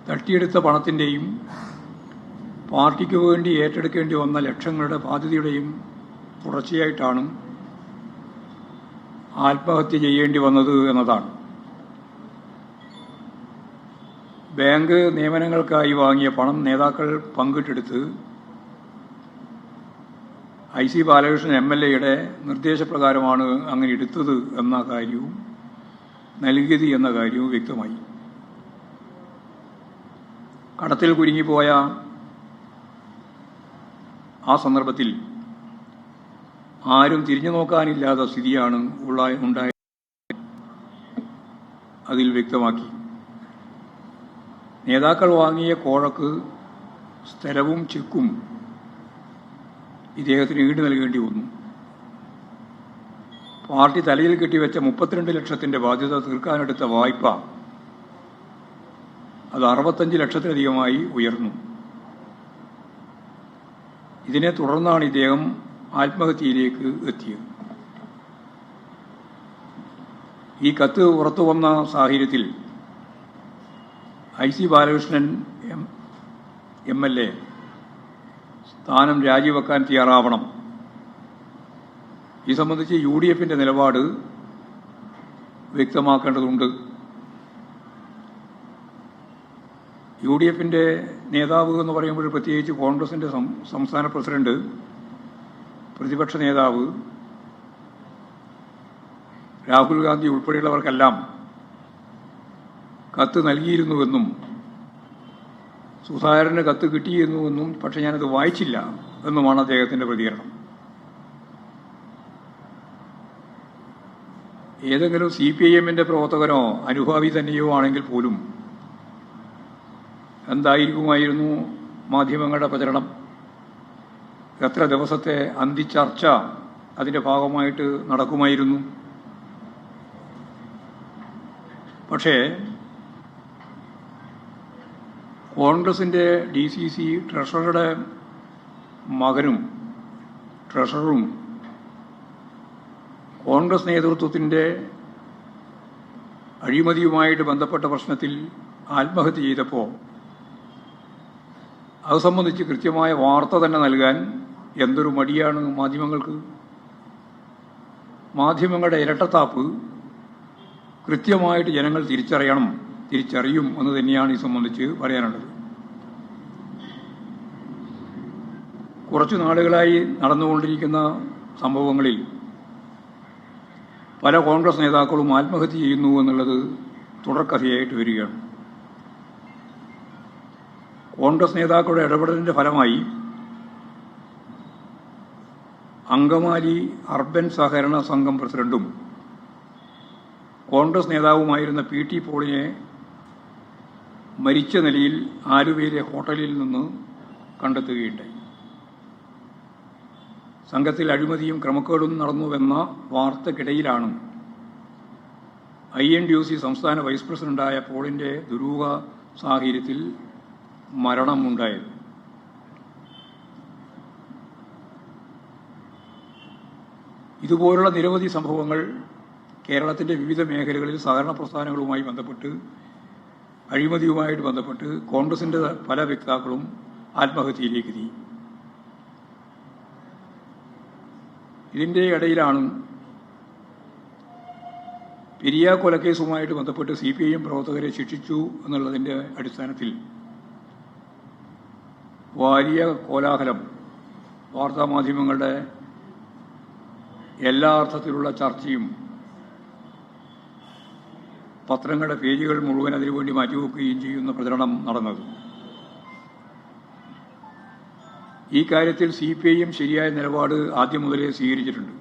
തട്ടിയെടുത്ത പണത്തിൻ്റെയും പാർട്ടിക്ക് വേണ്ടി ഏറ്റെടുക്കേണ്ടി വന്ന ലക്ഷങ്ങളുടെ ബാധ്യതയുടെയും തുടർച്ചയായിട്ടാണ് ആത്മഹത്യ ചെയ്യേണ്ടി വന്നത് എന്നതാണ്. ബാങ്ക് നിയമനങ്ങൾക്കായി വാങ്ങിയ പണം നേതാക്കൾ പങ്കിട്ടെടുത്ത് IC ബാലകൃഷ്ണൻ MLA-യുടെ നിർദ്ദേശപ്രകാരമാണ് അങ്ങനെ എടുത്തത് എന്ന കാര്യവും നൽകിയത് എന്ന കാര്യവും വ്യക്തമായി. കടത്തിൽ കുരുങ്ങിപ്പോയ ആ സന്ദർഭത്തിൽ ആരും തിരിഞ്ഞു നോക്കാനില്ലാത്ത സ്ഥിതിയാണ് ഉണ്ടായത്. അതിൽ വ്യക്തമാക്കി നേതാക്കൾ വാങ്ങിയ കോഴക്ക് സ്ഥലവും ചെക്കും ഇദ്ദേഹത്തിന് ഈട് നൽകേണ്ടി വന്നു. പാർട്ടി തലയിൽ കെട്ടിവെച്ച 32 ലക്ഷത്തിന്റെ ബാധ്യത തീർക്കാനെടുത്ത വായ്പ അത് 65 ലക്ഷത്തിലധികമായി ഉയർന്നു. ഇതിനെ തുടർന്നാണ് ഇദ്ദേഹം ആത്മഹത്യയിലേക്ക് എത്തിയത്. ഈ കത്ത് പുറത്തു വന്ന സാഹചര്യത്തിൽ IC ബാലകൃഷ്ണൻ MLA സ്ഥാനം രാജിവെക്കാൻ തയ്യാറാവണം. ഈ സംബന്ധിച്ച് UDF-ന്റെ നിലപാട് വ്യക്തമാക്കേണ്ടതുണ്ട്. UDF-ന്റെ നേതാവ് എന്ന് പറയുമ്പോൾ പ്രത്യേകിച്ച് കോൺഗ്രസിന്റെ സംസ്ഥാന പ്രസിഡന്റ്, പ്രതിപക്ഷ നേതാവ് രാഹുൽ ഗാന്ധി ഉൾപ്പെടെയുള്ളവർക്കെല്ലാം കത്ത് നൽകിയിരുന്നുവെന്നും സുധാകരന് കത്ത് കിട്ടിയിരുന്നുവെന്നും, പക്ഷെ ഞാനത് വായിച്ചില്ല എന്നുമാണ് അദ്ദേഹത്തിന്റെ പ്രതികരണം. ഏതെങ്കിലും CPIM-ന്റെ പ്രവർത്തകനോ അനുഭാവി തന്നെയോ ആണെങ്കിൽ പോലും എന്തായിരിക്കുമായിരുന്നു മാധ്യമങ്ങളുടെ പ്രചരണം? എത്ര ദിവസത്തെ അന്തിച്ചർച്ച അതിൻ്റെ ഭാഗമായിട്ട് നടക്കുമായിരുന്നു? പക്ഷേ കോൺഗ്രസിൻ്റെ DCC ട്രഷററുടെ മകനും ട്രഷററും കോൺഗ്രസ് നേതൃത്വത്തിൻ്റെ അഴിമതിയുമായിട്ട് ബന്ധപ്പെട്ട പ്രശ്നത്തിൽ ആത്മഹത്യ ചെയ്തപ്പോൾ അത് സംബന്ധിച്ച് കൃത്യമായ വാർത്ത തന്നെ നൽകാൻ എന്തൊരു മടിയാണ് മാധ്യമങ്ങൾക്ക്. മാധ്യമങ്ങളുടെ ഇരട്ടത്താപ്പ് കൃത്യമായിട്ട് ജനങ്ങൾ തിരിച്ചറിയും എന്ന് തന്നെയാണ് ഈ സംബന്ധിച്ച് പറയാനുള്ളത്. കുറച്ചു നാളുകളായി നടന്നുകൊണ്ടിരിക്കുന്ന സംഭവങ്ങളിൽ പല കോൺഗ്രസ് നേതാക്കളും ആത്മഹത്യ ചെയ്യുന്നു എന്നുള്ളത് തുടർക്കഥയായിട്ട് വരികയാണ്. കോൺഗ്രസ് നേതാക്കളുടെ ഇടപെടലിന്റെ ഫലമായി അങ്കമാലി അർബൻ സഹകരണ സംഘം പ്രസിഡന്റും കോൺഗ്രസ് നേതാവുമായിരുന്ന PT പോളിനെ മരിച്ച നിലയിൽ ആലുവയിലെ ഹോട്ടലിൽ നിന്ന് കണ്ടെത്തുകയുണ്ടായി. സംഘത്തിൽ അഴിമതിയും ക്രമക്കേടും നടന്നുവെന്ന വാർത്തക്കിടയിലാണ് INTUC സംസ്ഥാന വൈസ് പ്രസിഡന്റായ പോളിന്റെ ദുരൂഹ സാഹചര്യത്തിൽ മരണമുണ്ടായത്. ഇതുപോലുള്ള നിരവധി സംഭവങ്ങൾ കേരളത്തിൻ്റെ വിവിധ മേഖലകളിൽ സഹകരണ പ്രസ്ഥാനങ്ങളുമായി ബന്ധപ്പെട്ട്, അഴിമതിയുമായിട്ട് ബന്ധപ്പെട്ട് കോൺഗ്രസിൻ്റെ പല വക്താക്കളും ആത്മഹത്യയിലേക്ക് നീങ്ങി. ഇതിൻ്റെ ഇടയിലാണ് പെരിയ കൊലക്കേസുമായിട്ട് ബന്ധപ്പെട്ട് CPIM പ്രവർത്തകരെ ശിക്ഷിച്ചു എന്നുള്ളതിൻ്റെ അടിസ്ഥാനത്തിൽ വലിയ കോലാഹലം വാർത്താമാധ്യമങ്ങളുടെ എല്ലാ അർത്ഥത്തിലുള്ള ചർച്ചയും പത്രങ്ങളുടെ പേജുകൾ മുഴുവൻ അതിനുവേണ്ടി മാറ്റിവെക്കുകയും ചെയ്യുന്ന പ്രചരണം നടന്നത്. ഈ കാര്യത്തിൽ CPIM ശരിയായ നിലപാട് ആദ്യം മുതലേ സ്വീകരിച്ചിട്ടുണ്ട്.